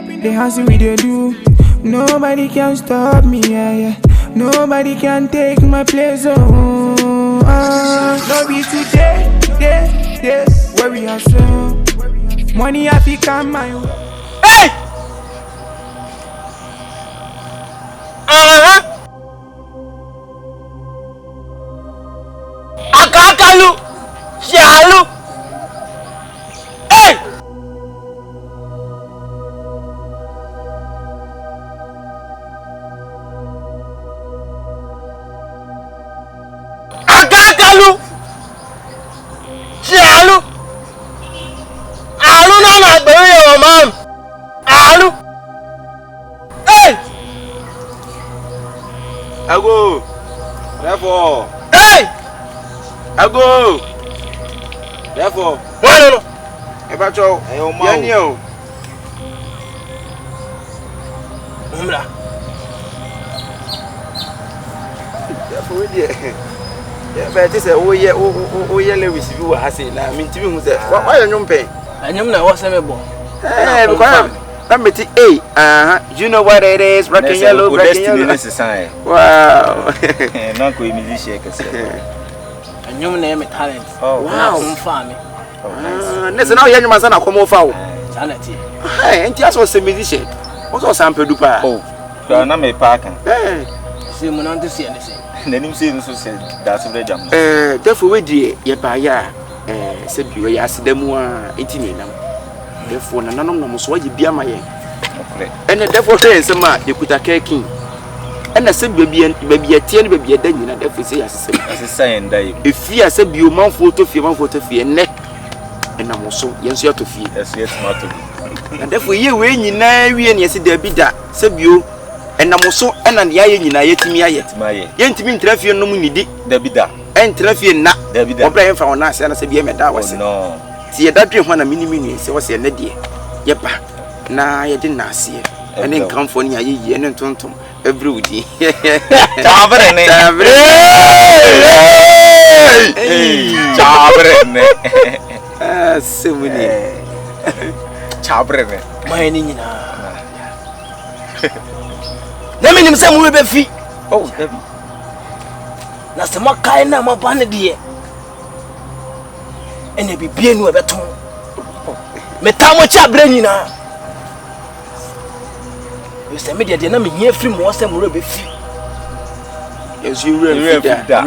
The hustle we they do. Nobody can stop me, yeah. Nobody can take my place, oh. No be today, where we are so. Money I fi come my way. Hey! Akakalu! Shalu! Hey! Akakalu! Shalu! Alu na na gbere yo mam. Alu! Hey! Ago! Therefore! Hey! Ago! Therefore! No. Ebacho, Yanio. Umla. Therefore, yeah, but this is oh yeah, Lewis, you were saying. I mean, to me, why are you paying? And you know what's a boy. Hey, because I'm meeting you know what it is? Breaking yellow, breaking yellow. Wow. Not going to shake us. And you name it talent. Oh, wow. Farming. Listen, now you're my son. I come over. Sanity. Hey, and just was a musician. Also, some Pedupa. Oh, you are not my parking. Hey, see, we don't see anything. Then you see, said that's a very jam. Therefore, we did, ye by ya, said you, yes, the more intimate. Therefore, none of them was be my and therefore, some you could a king. And I said, baby, a 10 baby, a den, and therefore say, as a saying, if you said you mount photo, fear, neck, and I'm also, yes, you have to fear, as yet, and therefore, you win in yes, there be that, said you, and I'm also, and the eye in yet, my intimate traffic no money, there be that, and traffic not, there be that, playing for us, and I said, that was no. See, that dream when a mini, so was a lady. Yep, nah, I didn't see it. And then Confion, ye and tonton every day. Chabrene, my nina. Let me name some will be. Oh, that's the more kind of my banner, dear. And they be bien with a tongue. Metamo Chabrenina. You say, me, the enemy near free more than will be free. Yes, you really that.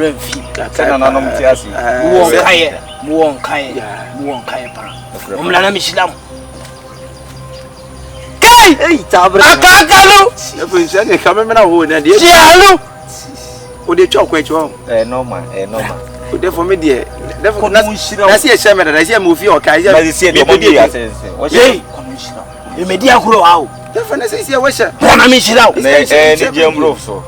Won't Kaya. Umlana Mishilam. Hey, Tabra. Akakalu! Come on, and yes, who did talk with you? No man. Therefore, me dear, therefore, I see a shaman and I see a movie or Kaiser. I see the movie. What's it? You may dear grow out. Therefore, I say, I wish I miss it out.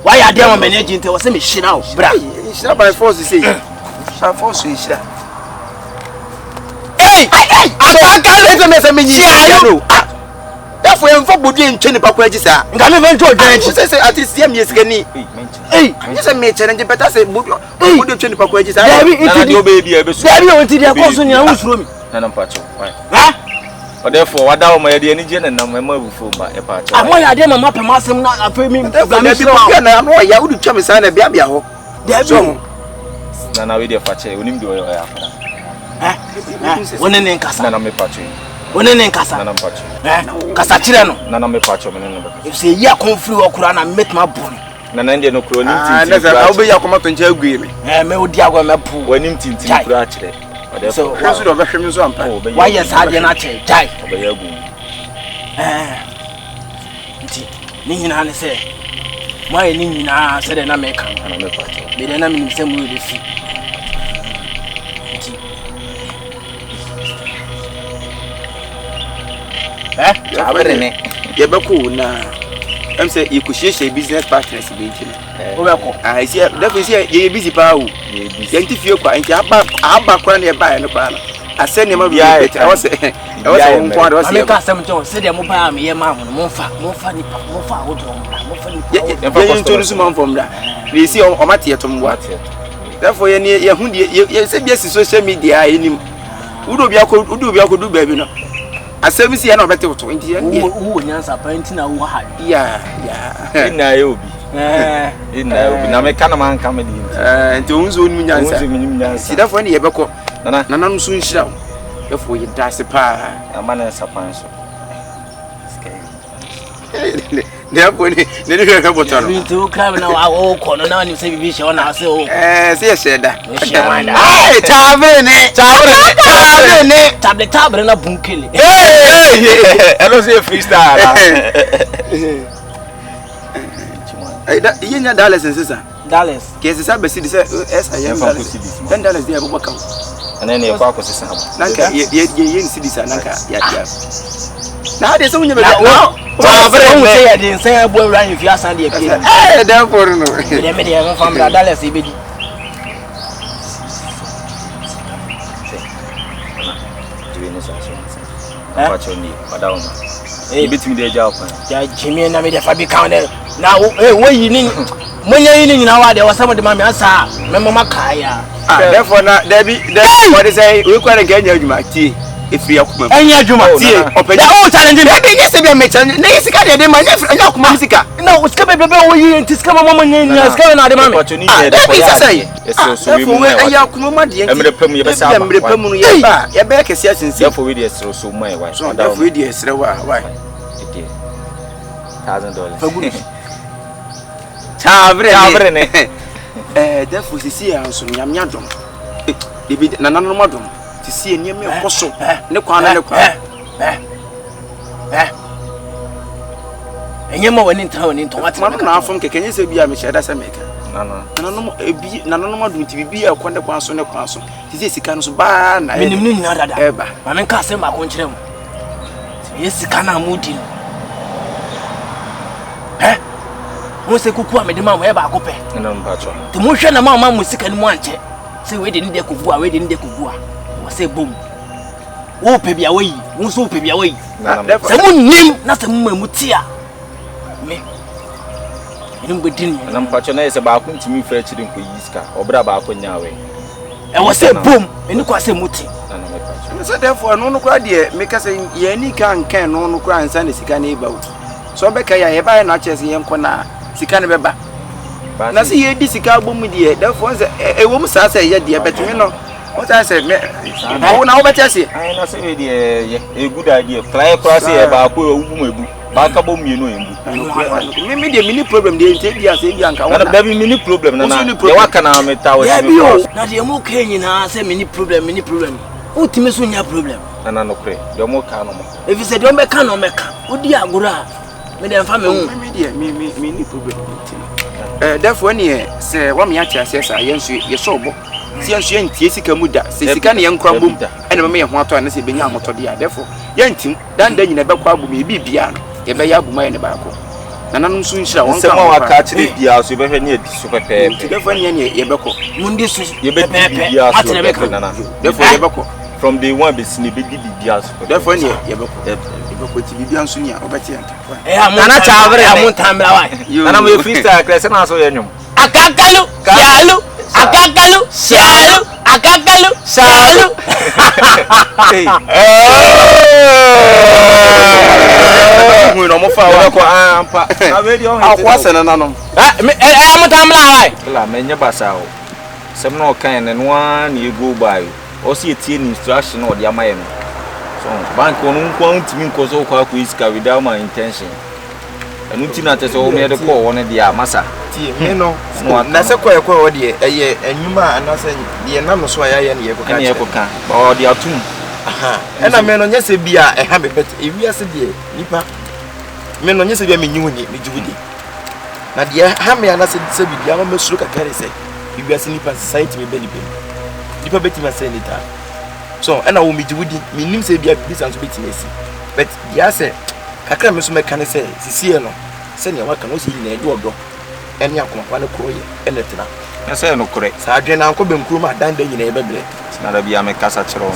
Why are they managing to say me shit out? It's not by force to say. Shall force you. Hey, I can't let me. Therefore, I'm for Buddha and Chenny Paquajisa. I'm even to a drench. At this same years, Gani. Hey, just a mate and better say, Buddha Chenny Paquajisa. I will your baby. I will until your cousin in your room. And I'm patching. But therefore, what down my idea and my mother for my part. I'm why I did my map and master not a premium. I'm why I would come inside a baby. There's no. Nana with your patch, we need to do it. One in Casa, and I'm a patch. One in Casa, and I'm patch. Casachirano, Nana me patch. If say, ya Confion or Kuran and met my bone. Nandia no crony. I'll be your command to agree me. And Diago Mapu when him tinting actually. So, why yes, I did not take die. Nina say, my Nina said, and I make her. But then I'm in the same way with you. Yabaku now. I'm saying you could share business partners. I see, definitely see a busy power. Enti feel quite back nearby and I send him a beer. I was one part of the custom to say the mobile me, mamma, more funny, more funny. Yet, tourism from that. We see on Matia to what. Therefore, you said yes, social media. Udo Biako do baby. asɛm si na obete to nti wo nyansa panti na wo ha ya ina yobi na me kana man ka me di nti onzo nim nyansa ti da fo ne yebekɔ nana no so nhira wo efo ye dase pa amana sapan so ne aponi ne hwe ka botoro nti wo kra na wo kɔ no na ni se bibi hye ona ase o se ye sheda ai tabe ne tabre na bunkele elo se freestyle ai da yenya dollars sisa dollars ke sisa be si se esa yen dollars $10 dia bo ka ana ne kwa ko sisa nanka ye yen si disa nanka ya na hade se munya be tabre wo se ya den se abo wura ni fi asan de pie da for no me de ya famra dollars e be di Pachoni, madam. Bitimi de jaw pan. Ya jimi na me de fa bi kan de. Na wo yi ni monya yi ni nyina wa de wasam de ma me asa. Me mama kaya. Therefore na what is say we kwere ga nya adwuma tie efi akoma. Anya adwuma tie opedi. O challenge de bi nyese bi mecha na yesika de ma nya akoma musika. Na usika bebe wo yi enti sika mama nya sika na de ma me. Pachoni de ko ya. So we mu aya akoma ma de enti. Emre pam ye be sa ba. Emre pam no ye ba. Ye be kese asinsi. Therefore we dey so mai why. So therefore we dey esre wa why. Okay. $1,000. Faguru. Chabre ne. Therefore sisi ya so nyamnya dom. Debi nanano madom. Sisi eniam e koso. Ne kwa na ne kwa. Enyema wani ntan wani nton ati. Mama na afom keke nyese bia me sheda se meka. Nanano madom ti bibia kwande kwa so ne kwa so. Sisi sika no so ba na. Minim ni nyina dada. Eba. Ma men ka se ma ko nkyerem. Sika na mudi no. Mo se kuku a mede ma mo e ba akopɛ Na mpacho te mo hwɛ na ma mo sika ni mo ankyɛ se we de ni de kugu a we de ni de kugu a wo se bom wo pɛ bia wo yi wo so pɛ bia wo yi se mo nim na se mo mamu ti a me nim godin na mpacho na yese ba ko ntimi fa akiri nko yi sika obra ba ko nya we e wo se bom eni kwa se muti na mpacho so therefore no kwa de me ka se ye ni kan no kwa ansa ne sika ne ba wo so be ka ya ye ba na chese ye nko na sika ne beba na se ye di sika bomu de therefore se ewo mu sa se ye de betimi no o ta se me o na o beti ase ai na se we de e good idea try cross ye ba ko owu mu ebu ba ka bom mienu embu me de mini problem de ente dia se dia nka na da bi mini problem na ye waka na me ta wo se me na de mo ka nyina se mini problem o ti me so nya problem na no kre de mo ka no mo if you say don be ka no me ka o di agora me de mfa me hu me de me ni problem therefore ne se wa me ya tia se sa ye nso ye so bo se nso ye ntie sika mu da se sika ne ye nkra mbom ene me ye ho ato na se benya amoto de ya therefore ye ntim dan da nyina be kwa abu me bibia no ye be ya abu ma ye ne ba ko na nanom so nhira won ka se ma wa ka kire bia so be hwe ne adi so pepe therefore ne ye be ko mundi so ye be bia so pepe na therefore ye be ko from day one be sini be bia so therefore ne ye be ko ti bibia nso ni a obeti anta ana chabre amuntambra wa na mo freestyle krese na so ye nwum akakalu shalu akakalu shalu mu no mo fa wa ko ampa na we di on Akua sene nanom amuntambra wa la menye basa o sem no kan ne no an e go by o si etie ni instruction o de amaye no so bank onu nko ntimi nko so kwa iska without my intention enu ti na tese o me de ko won de amasa ti me no na se ko ekọ o de eye anwuma anase de na no so ayaye ne ye ko ka o de atum aha ena me no nyese bia e ha be bet e wiase de nipa me no nyese bia me nyiwuni me juwudi na de ha me anase se bia ma mesuru kakare se e wiase nipa society me be nipa beti ma se nita so ena wo me juwudi me nim se bia bisa so beti nesi but dia se kakra me so me kan se sisie no se ne waka no se nyina edo odo ene akoma kwa ne kroye ene tena na se no kore sa adwe na anko benkuru ma dan da nyina ebebre na da bia me kasa kire no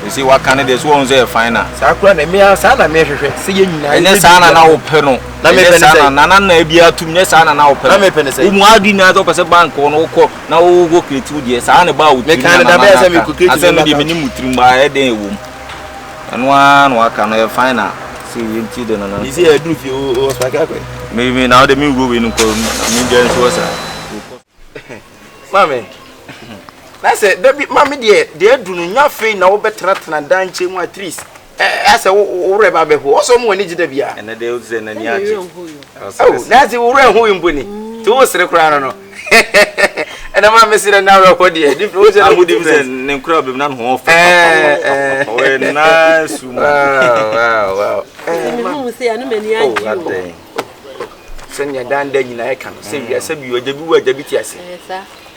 esi waka ne de so won say final sa akura na me sa na me hwehwe se ye nyina ene sa na wo pe no na me pe sa na bia tum ne sa na wo pe na me pe ne se umu adi na to pese bank no ko na wo go creative de sa na ba wo me kan da be se me ko creative ase no de me ni mutrim ba e den ewom And one can final. See you in no. Is it a do you was like maybe now the mean go in Indians was Mammy. That's it. Mammy dear, dear do nothing now better than dancing my trees. As a rebel who also more needed to be. And they would send any oh, that's the who in Bunny. To us the crown. And I'm missing now. What dear? I would even name crab none off. Nice. Wow. Send your dan then I can say you said you were the word the BTS.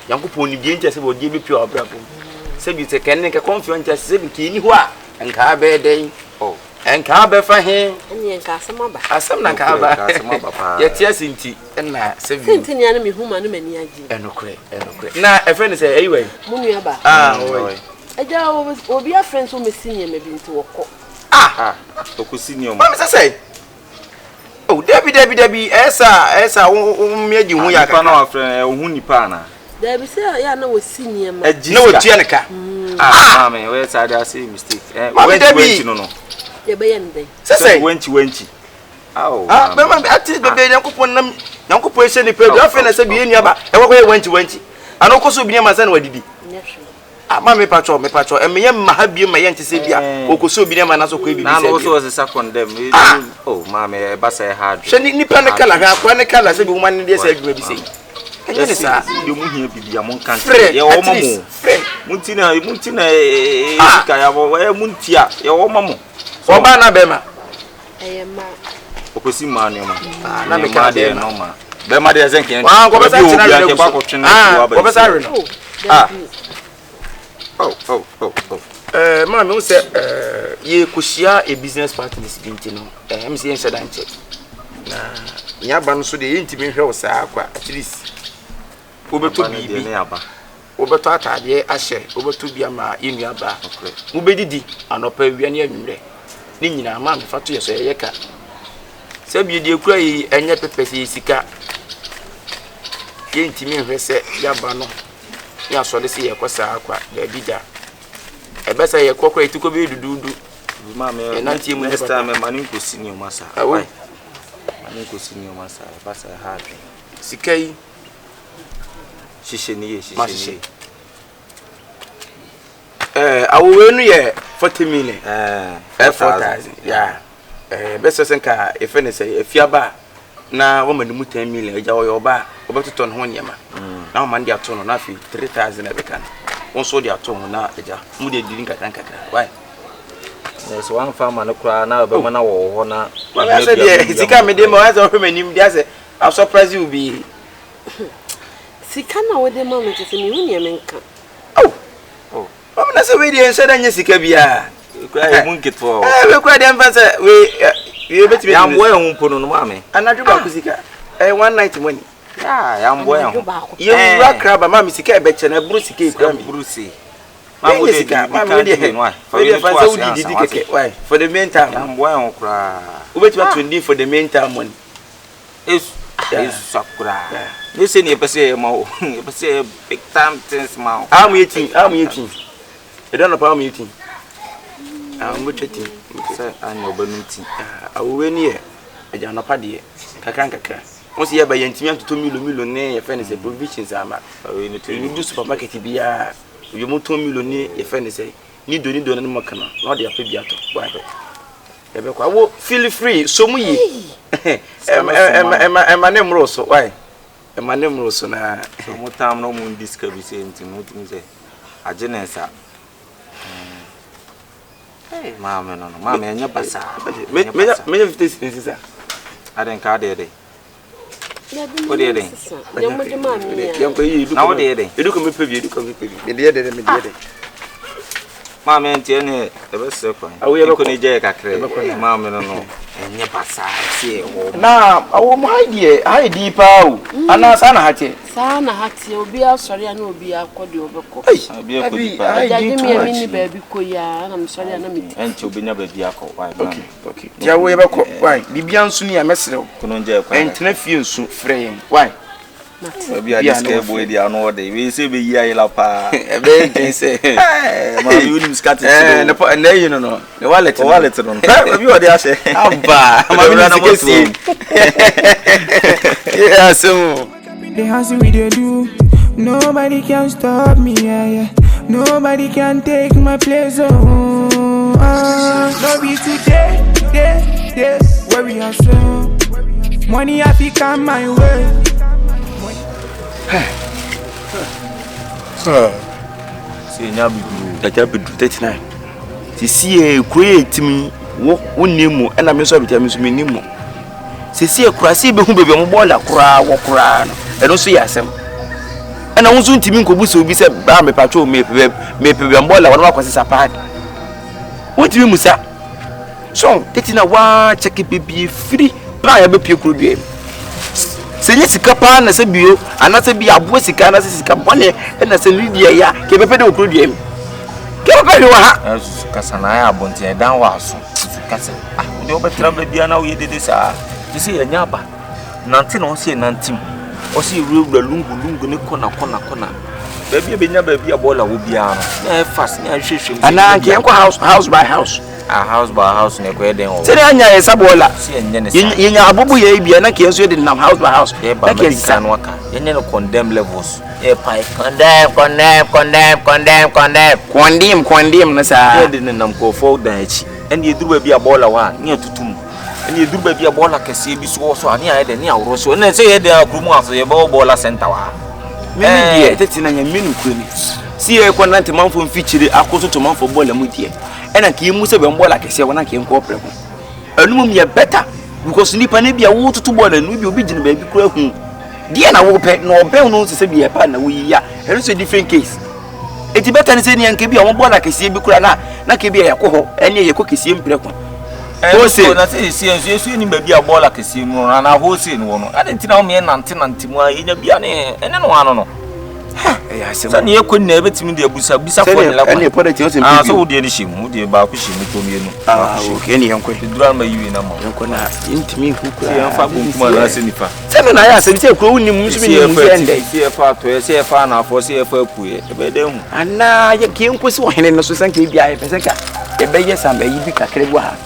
Young Pony Gentes will give you pure bravo. Say you take a Confion just 17 who are and Carbe day. Oh, and Carbe for him. And Casamaba. As some Nakaba. Yet, yes, Enti, and I say, enemy whom I know many and okay. Now, a friend say, anyway, Muniaba. I will be a friend who may see him maybe into a court. Tokusinio, Mamma say. Oh, Debbie, Esa, made you a friend, Hunipana. There be say, I know a senior, no, Janica. Mammy, where's I see mistake? Mammy, Debbie, no. Say, went you. Oh, I tell the baby, Uncle Person, the people, often I said, be in your back, and where went you. I don't also be my son, what did he? Mammy Patrol, and me, my hubby, my auntie Sabia, who could so be a man as a queen. I also was a second them. Oh, Mammy, but I had. Sending Nippon color, one color, as a woman in this age, maybe say. Yes, sir. You must be among country. Your mamma. Muntina, Muntia, your mamma. For Bana Bema. I am Okosimani. Namika, no ma. Bema, there's a can. Mamma said, you could share a business partner. I'm saying, said I check. Yaban so the intimate house, Akua, at least. Over to be nearby. Over to Atadia, Asher, over to be a ma in your bar. Ubedi, and open Vianney. Nina, man, for 2 years a yeka. Sabi, dear Cray, and your pepper, Sika. Ain't me, who said Yabano. Yes, so they see a Cosa, the Bida. A better a cockroach to be to do. Mamma, and 19 minutes time, and money could see your massa. Away. Money could see your massa, but I had Sika. She I will win here 40 million. 4,000. Yeah. Best of car if any say if you're back now, woman, the 10 million. Your bar about to turn 1 year. Now, man, they are turning off 3,000 every can. Also, they are turning now. Moody didn't get anchor. Why? There's one farmer no cry now, but man, or now. I said, it's a coming demo as a woman. I'll surprise you be. Sikana with the moment is a union. Oh, that's a radio and said, and Jessica Bia. Won't get for. We cried the answer. We bet me. I'm well put on mammy. And I do about Musica. 190 money. I'm well. You rock crab, a mammy, Sika, bet and a Brucey cake, Brucey. Mamma, why? For the meantime, I'm well cry. Wait what we need for the meantime one. It's Sakura. Listen, you say, you say, big time things, mouth. I'm eating. I don't know how I'm eating. I'm eating. I know, but meeting. I will win here. I don't know, Paddy. Kakanka. Once you have a young to 2 million, if any provisions are made. You do supermarket be a you want 2 million, if any say, need to need to more canal, not the Apibiato. Why? Feel free, so me. And my name Rosso, why? And my name Rosso now. So more time no moon discovery saying to nothing say. A genesa. Hey, mamma, no, mamma, and your passa. Many of these things, I didn't card it. What are they? Now, they you look at me, you come with me. The mamma and Jenny, the best circle. I will go to Jack, mamma, no. And your passa, see. Now, oh, my dear, I deep out. And now, Sana Hattie. Sana Hattie will be out, sorry, and will be a cordial. I'll be a mini baby, and I'm sorry, and to be never be a cop. Okay. Yeah, we have a cop. Why? Bibian Sunia Messel, and nephew, frame. Why? Maybe I just get boy the another day. We say be here la pa. Everything say. Man, you nim scatter. And then you know. The wallet no. Maybe what they say. Abba. I'm see. Yeah, so The house we they do. Nobody can stop me, yeah. Nobody can take my place, oh. No be today, where we are so. Money I think come my way. See, now be good. that you be 39. To see a create me, what name, and I'm sorry to miss me name. To see a crassy be who be a mobile, cry, walk around. I don't see us. And I was soon to me, Kobuso be said, Bam, patrol, maybe be a mobile, one of us apart. What do you, Musa? So, taking a one, check it be free, buy a baby could be. Say yes, Capan, as a bio, and as a be a bossy can as a company, and as a Lydia, keep a pedal could be. Keep a pedal, as Casanaya Bonte, down was. Castle. Ah, you better trouble be now. You did this. You see a nyaba. Nantin on see nantin. Or see real the lungu, corner. Baby, baby, a baller will be on. Fast, and I can't go house by house. A house by house in a wedding. Serena is a baller. In your Abu Yabi, and I can't see it in house by house. I can't stand worker. You never condemn levels. A pipe. Condemn. Nasa didn't go for that. And you do be a baller one near to tomb. And you do be a baller can see this also near the near Rosso. And I say there are Kumas, a baller center. Maybe that's in a minute. See a quantity month from feature the Akua to month for baller mutia. And I came with a baller like I say when I came corporate. A room ye better because sleep and be a water to boil and we be obedient baby crow. Dear, I will pay no bell knows to be a partner. We are a different case. It's better than saying and can be a one boy like I see Bukrana, not can be a coho, and a cookie sim prequel. Oh, say, you see, maybe a boy like a sim, and I will say one. I didn't know me and Antima in a piano, and no one. Yes, and you could never tell me the Busa and you put it in so dear shim, would you about fishing to me? Ah, any uncle, the drama you in a month. Into me who could have found Seven I asked, and growing in CFR to a CFR now for CFR. And now you came with one in the Susan KBI, a baby, some baby, a creba.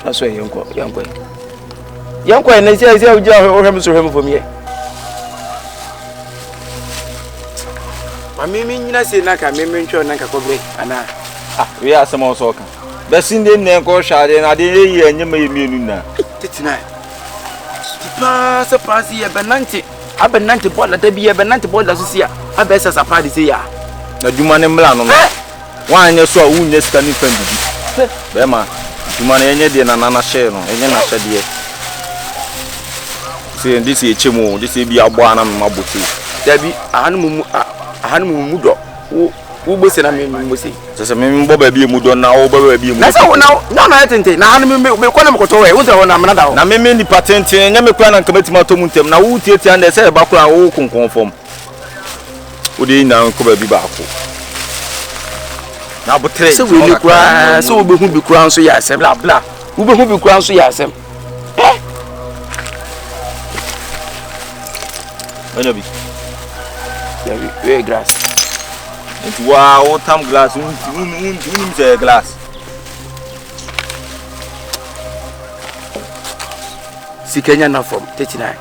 That's why young boy. Young boy, and I say, him for me. I mean, I say, Naka, Mimintro, Naka Cobre, and we are some more soccer. The Cindy Nanko shot and I did and you may be now. Tonight. Surprise, a benanti. A benanti ball, let there be a benanti ball as you see. A best as a party say, the Duman and Blano. One you saw wound just standing friend. Bema, Duman and Nana Shell, and then I said, yes. See, this is Chimo, this will be a one on my booty. There be Mudo, who was in a mimosy. Just a member baby Mudo now, baby. That's all now. No, I think now I'm going to go away. What's on another? Now, many patent and I'm going to commit my tomuntem. Now, who take and they say about who can conform. Would you now cover be back? Now, but so we look so we will be crowned so yes, blah blah. We will be crowned so yes. Very grass. It's wow, time glass, glass. Sikenya na from 39.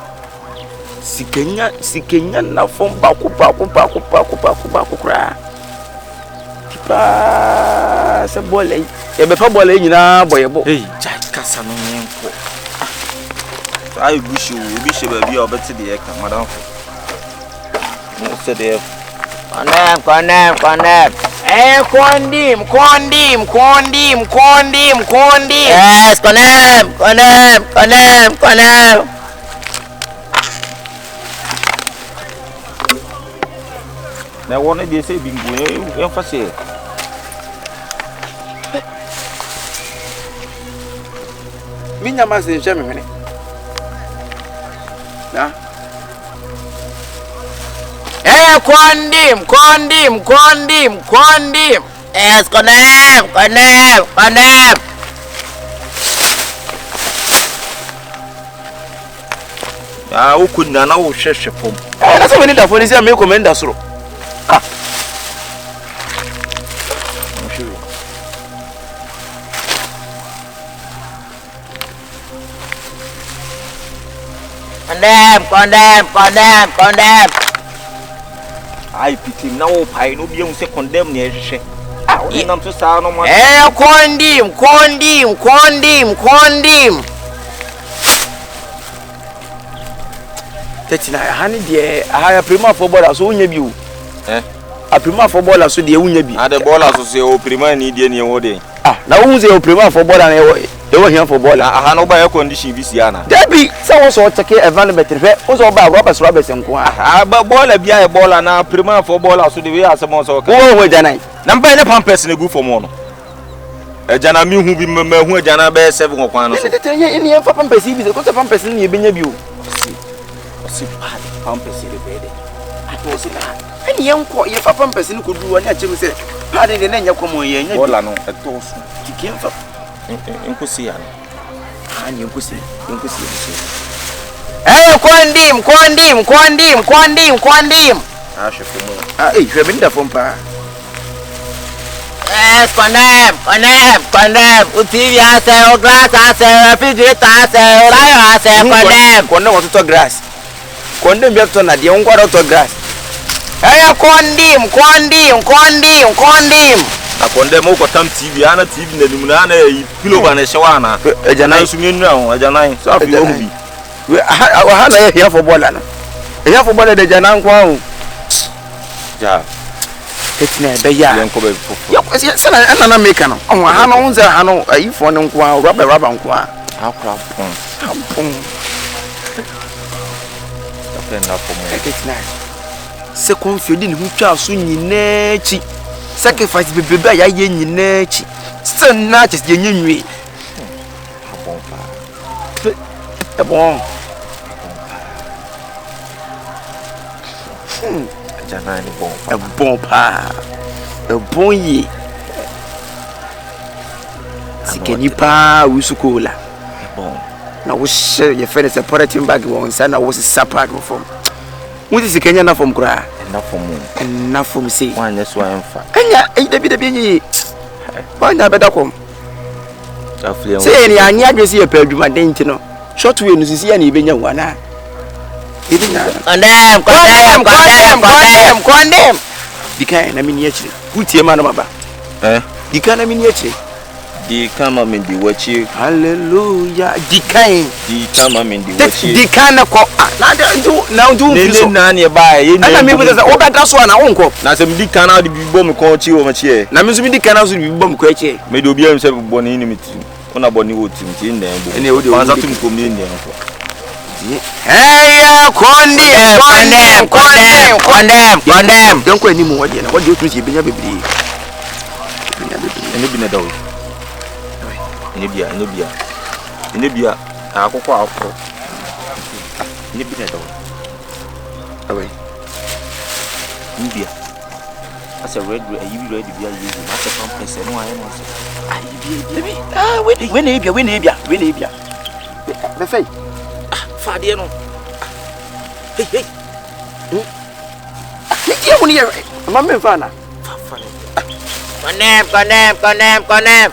Sikenya na from baku kra. Tipa se bole. E be fa bole nyina boyebo. Hey, jai kasa no nko. I wish you be obeti de ka madam. Condemn. Condim. Yes, condemn. Now, what did they say? Bingo, emphasis. Mina must in Germany. Now. Condemn. Yes, condemn. Ah, who could na wo hwehwe pom. That's when the phone is here me commend us ro. Ah. Condemn. I pity na wo pai no bi say condemn na hwehwe. Ah, we nam to sa no mo. Condemn. Tetina hani de aha prima for ball so unya bi o. A prima for ball so de unya bi. Ah, the ball so say o prima ni de ne wo de. Ah, na wo say o prima for ball na e wo here for ball. Aha no ba ya condition bi si ana. Debi say wo so check environment re. Wo so ba rubber nko a. Ah, ba ball bia e ball na prima for ball so de we asem so ka. Wo janai. Number ne pampers na gu for mo no. Ejana mi hu bi ma hu ejana be 7 kokwan no so. Tetenye ni fa pampers bi ko pampers ni e benya bi o. Si pad pampers de bede. Ato si na. Ani yenko ye fa pampers ni ko du ani a chim se. Pad de na nya komo ye nya. Bola no eto so. Kikem fa. Enkosi ya. Ani enkosi. Condemn. Ah, shefu mo. Ah, hwe bin da fom pa. Condemn. Uti ya se o glass ase, refrigerator ase, lion ase, condemn. Condemn what to grass. Condemn be to na de on kwara to grass. Condemn. Na condemn o ko tam TV ana TV na nim na yi pillow ba na shewa na. Ejana su menu ahun ejana so afi o bi. We ha na here for ball na. Here for ball de jana nko ahun. Ja. Tetina be ya. Yen ko be fofo. Ya se na na make no. On ha no unze ha no ayi fo ne nko ahun rubber nko ahun. Akura pon. Apenda for mo. Tetina. Se Confion ni hu twa so nyina chi. Sacrifice bebebe ya ye nyina chi. Se na chi ye nyenwe. Abon pa. Bon. Jana ni bon. Bon pa. Bon yi. Sikeni pa usukola. Bon. Na wo share ye fene separate bag won sa na wo sapa go from. Wo ti sikenya na from kura. Na for mo. Na from say. Wan yes wa emfa. Enya dabi nyi. Wanya beda kom. Afle. Say ni anya adwesi ye pa adwuma den ti no. Short way no sisi ya na ibenya wana. Condemn. Dikai na mini echi. Utie ma na maba. Dikai na mini echi. Di kama mindi wachi. Hallelujah. Dikai. Di kama mindi wachi. Dikai na ko na ndu mfiso. Na ne ba ye na mi bi za o beta so na wonko. Na se mi dikai na de bibbo mi ko chi wo ma chi e. Na mi so mi dikai na so bibbo mi ko echi. Me do bia mi se bibbo ni mi ti. Ona boni wo ti mi ti ndan bo. Ene o de o. Panza tum ko mi ndan ko. Condemn. Don't go anymore. What do you think? Benya bebre. Ene bi na dawo. Ene bia. Akoko akoko. Ene bi na dawo. Away. Ene bia. Asa red you ready bia you. Asa pampers no aye no so. Ayi bi. Ah, when e bia. Be fay. Fade no. Hey. Ye woni ye. Ma me fa na. Condemn.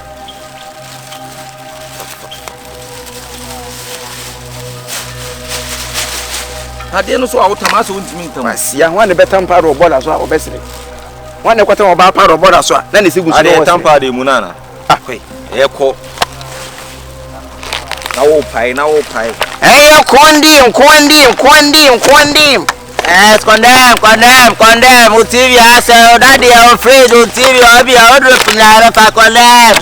Ade no so a wotama so ntimi ntam. Asia ho ne betampa ro bola so a obesere. Ho ne kwata oba pa ro bola so a na ne sigu so. Ade tampa de mu nana. Akoi. Eko. Na wo pai. Condemn. Yes, condemn. Uti ya se, daddy, I'm afraid. Uti ya obi ya odro pinyara pa condemn.